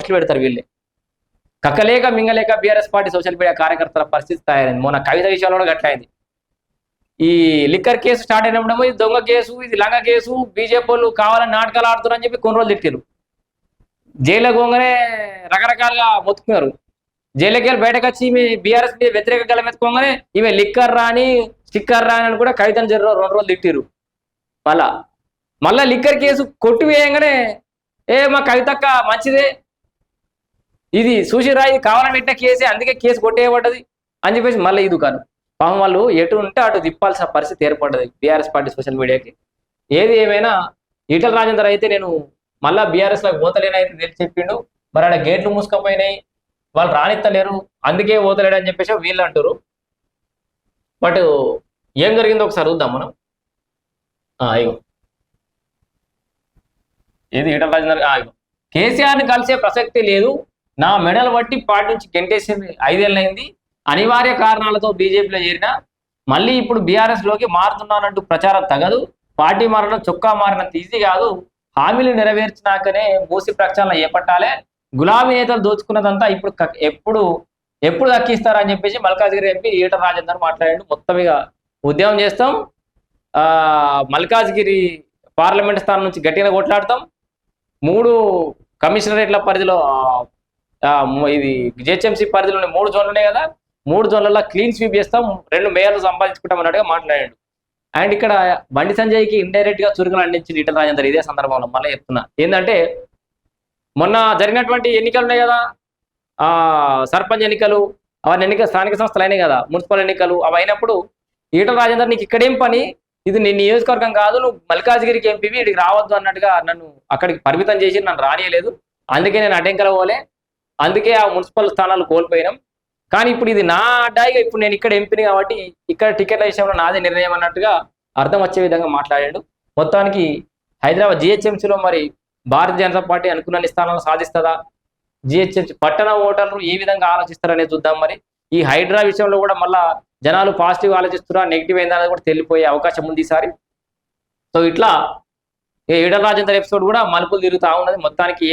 పోస్టులు పెడతారు వీళ్ళే. కక్కలేక మింగలేక బీఆర్ఎస్ పార్టీ సోషల్ మీడియా కార్యకర్తల పరిస్థితి తయారైంది. మొన్న కవిత విషయంలో కూడా గట్లయింది. ఈ లిక్కర్ కేసు స్టార్ట్ అయినప్పుడేమో ఇది దొంగ కేసు, ఇది లంగ కేసు, బీజేపీ వాళ్ళు కావాలని నాటకాలు ఆడుతున్నారని చెప్పి కొన్ని రోజులు తిట్టారు. జైల్లో పోగానే రకరకాలుగా మొత్తుకున్నారు. జైలుకి వెళ్ళి బయటకు వచ్చి ఈమె బీఆర్ఎస్ మీద వ్యతిరేక గలం ఎత్తుకోగానే ఈమె లిక్కర్ రాని స్టిక్కర్ రాని అని కూడా కవితను 2 రోజులు తిట్టిరు. మళ్ళా లిక్కర్ కేసు కొట్టివేయంగానే మా కవితక్క మంచిదే, ఇది చూసిరా ఇది కావాలని పెట్టిన కేసే, అందుకే కేసు కొట్టేయబడ్డది అని చెప్పేసి మళ్ళీ ఈ దుకాణం పాపం వాళ్ళు ఎటు ఉంటే అటు తిప్పాల్సిన పరిస్థితి ఏర్పడ్డది బీఆర్ఎస్ పార్టీ సోషల్ మీడియాకి. ఏది ఏమైనా ఈటల రాజేందర్ అయితే నేను మళ్ళా బీఆర్ఎస్ లో ఓతలేనైతే తెలిసి చెప్పిండు. మరి ఆడ గేట్లు మూసుకపోయినాయి, వాళ్ళు రానిత్తలేరు, అందుకే ఓతలేడు అని చెప్పేసి వీళ్ళు అంటారు. బట్ ఏం జరిగిందో ఒకసారి చూద్దాం మనం. ఇగో ఏది ఈటల రాజేందర్ ఇగో కేసీఆర్ని కలిసే ప్రసక్తి లేదు, నా మెడల్ బట్టి పార్టీ నుంచి గెంటేసింది 5 ఏళ్ళైంది, అనివార్య కారణాలతో బీజేపీలో చేరిన మళ్ళీ ఇప్పుడు బీఆర్ఎస్ లోకి మారుతున్నానంటూ ప్రచారం తగదు, పార్టీ మారడం చొక్కా మారినంత ఈజీ కాదు, హామీలు నెరవేర్చినాకనే మూసి ప్రక్షాళన చేపట్టాలే, గులాబీ నేతలు దోచుకున్నదంతా ఇప్పుడు ఎప్పుడు దక్కిస్తారని చెప్పేసి మల్కాజ్గిరి ఎంపీ ఈటల రాజేందర్ మాట్లాడాడు. మొత్తం ఇక ఉద్యమం చేస్తాం, మల్కాజ్గిరి పార్లమెంట్ స్థానం నుంచి గట్టిగా కొట్లాడతాం, 3 కమిషనరేట్ల పరిధిలో ఇది జిహెచ్ఎంసీ పరిధిలో 3 జోన్లు ఉన్నాయి కదా, 3 జోన్లలో క్లీన్ స్వీప్ చేస్తాం, 2 మేయర్లు సంపాదించుకుంటాం అన్నట్టుగా మాట్లాడాడు. అండ్ ఇక్కడ బండి సంజయ్కి ఇండైరెక్ట్ గా చురుకులు అందించింది ఈటల రాజేందర్. ఇదే సందర్భంలో మళ్ళీ చెప్తున్నా ఏంటంటే మొన్న జరిగినటువంటి ఎన్నికలు ఉన్నాయి కదా, సర్పంచ్ ఎన్నికలు, అవన్నీ స్థానిక సంస్థలు అయినాయి కదా, మున్సిపల్ ఎన్నికలు, అవి అయినప్పుడు ఈటల రాజేందర్ నీకు ఇక్కడేం పని, ఇది నీ నియోజకవర్గం కాదు, నువ్వు మల్కాజ్గిరికి ఎంపీవి, ఇక్కడికి రావద్దు అన్నట్టుగా నన్ను అక్కడికి పరిమితం చేసి నన్ను రానియలేదు, అందుకే నేను అటెంకల పోలే, అందుకే ఆ మున్సిపల్ స్థానాలు కోల్పోయినాం, కానీ ఇప్పుడు ఇది నా అడ్డాయిగా ఇప్పుడు నేను ఇక్కడ ఎంపీని కాబట్టి ఇక్కడ టికెట్ల విషయంలో నాదే నిర్ణయం అన్నట్టుగా అర్థం వచ్చే విధంగా మాట్లాడాడు. మొత్తానికి హైదరాబాద్ జిహెచ్ఎంసీలో మరి భారతీయ జనతా పార్టీ అనుకున్న స్థానాలు సాధిస్తుందా, జిహెచ్ఎంసీ పట్టణ ఓటర్లు ఏ విధంగా ఆలోచిస్తారనేది చూద్దాం. మరి ఈ హైడ్రా విషయంలో కూడా మళ్ళా జనాలు పాజిటివ్ ఆలోచిస్తున్నా నెగిటివ్ ఏందనేది కూడా తెలిపోయే అవకాశం ఉంది ఈసారి. సో ఇట్లా ఈటల రాజేందర్ ఎపిసోడ్ కూడా మలుపులు తిరుగుతా ఉన్నది. మొత్తానికి